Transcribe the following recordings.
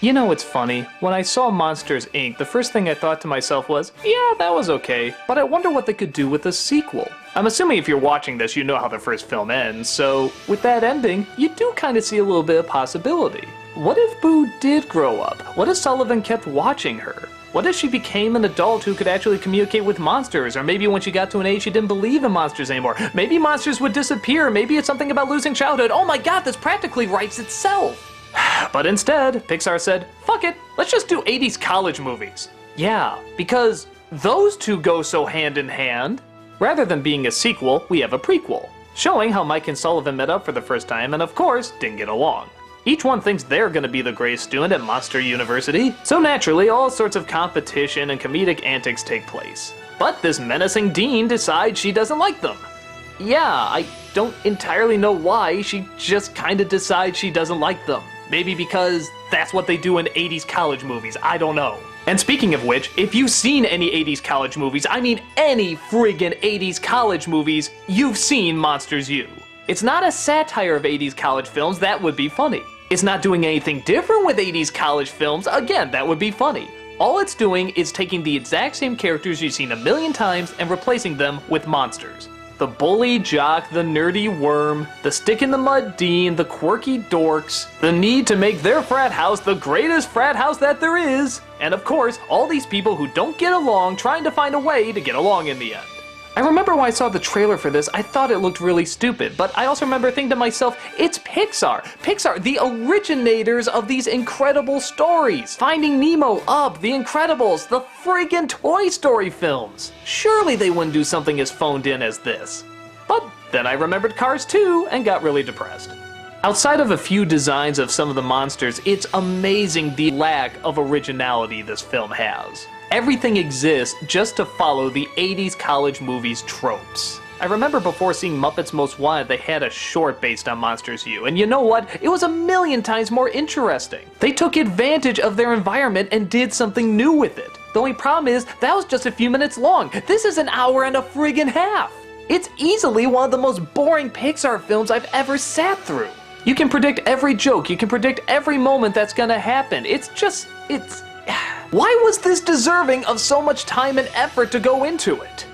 You know, it's funny. When I saw Monsters, Inc., the first thing I thought to myself was, yeah, that was okay, but I wonder what they could do with a sequel. I'm assuming if you're watching this, you know how the first film ends, so with that ending, you do kind of see a little bit of possibility. What if Boo did grow up? What if Sullivan kept watching her? What if she became an adult who could actually communicate with monsters? Or maybe when she got to an age she didn't believe in monsters anymore. Maybe monsters would disappear. Maybe it's something about losing childhood. Oh my god, this practically writes itself! But instead, Pixar said, fuck it, let's just do 80s college movies. Yeah, because those two go so hand in hand. Rather than being a sequel, we have a prequel, showing how Mike and Sullivan met up for the first time and of course, didn't get along. Each one thinks they're gonna be the greatest student at Monster University, so naturally all sorts of competition and comedic antics take place. But this menacing dean decides she doesn't like them. Yeah, I don't entirely know why, she just kinda decides she doesn't like them. Maybe because that's what they do in 80s college movies, I don't know. And speaking of which, if you've seen any 80s college movies, I mean any friggin' 80s college movies, you've seen Monsters U. It's not a satire of 80s college films, that would be funny. It's not doing anything different with 80s college films, again, that would be funny. All it's doing is taking the exact same characters you've seen a million times and replacing them with monsters. The bully jock, the nerdy worm, the stick-in-the-mud dean, the quirky dorks, the need to make their frat house the greatest frat house that there is, and of course, all these people who don't get along trying to find a way to get along in the end. I remember when I saw the trailer for this, I thought it looked really stupid, but I also remember thinking to myself, it's Pixar! Pixar, the originators of these incredible stories! Finding Nemo, Up, The Incredibles, the friggin' Toy Story films! Surely they wouldn't do something as phoned in as this. But then I remembered Cars 2 and got really depressed. Outside of a few designs of some of the monsters, it's amazing the lack of originality this film has. Everything exists just to follow the 80s college movies tropes. I remember before seeing Muppets Most Wanted, they had a short based on Monsters U, and you know what? It was a million times more interesting. They took advantage of their environment and did something new with it. The only problem is, that was just a few minutes long. This is an hour and a friggin' half. It's easily one of the most boring Pixar films I've ever sat through. You can predict every joke, you can predict every moment that's gonna happen. Why was this deserving of so much time and effort to go into it?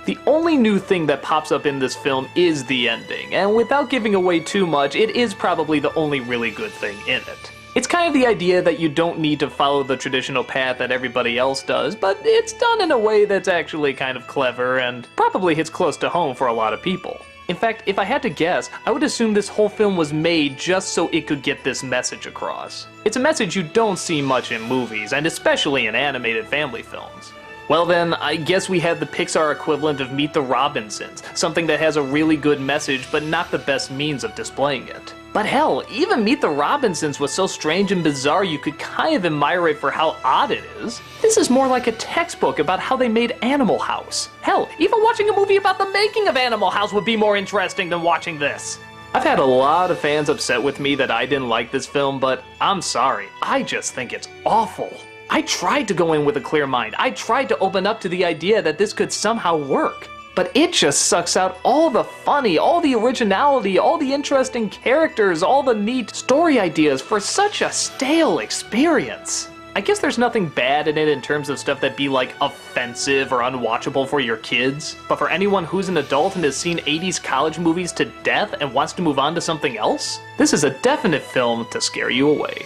The only new thing that pops up in this film is the ending, and without giving away too much, it is probably the only really good thing in it. It's kind of the idea that you don't need to follow the traditional path that everybody else does, but it's done in a way that's actually kind of clever and probably hits close to home for a lot of people. In fact, if I had to guess, I would assume this whole film was made just so it could get this message across. It's a message you don't see much in movies, and especially in animated family films. Well then, I guess we had the Pixar equivalent of Meet the Robinsons, something that has a really good message but not the best means of displaying it. But hell, even Meet the Robinsons was so strange and bizarre you could kind of admire it for how odd it is. This is more like a textbook about how they made Animal House. Hell, even watching a movie about the making of Animal House would be more interesting than watching this. I've had a lot of fans upset with me that I didn't like this film, but I'm sorry, I just think it's awful. I tried to go in with a clear mind. I tried to open up to the idea that this could somehow work. But it just sucks out all the funny, all the originality, all the interesting characters, all the neat story ideas for such a stale experience. I guess there's nothing bad in it in terms of stuff that'd be like offensive or unwatchable for your kids, but for anyone who's an adult and has seen 80s college movies to death and wants to move on to something else, this is a definite film to scare you away.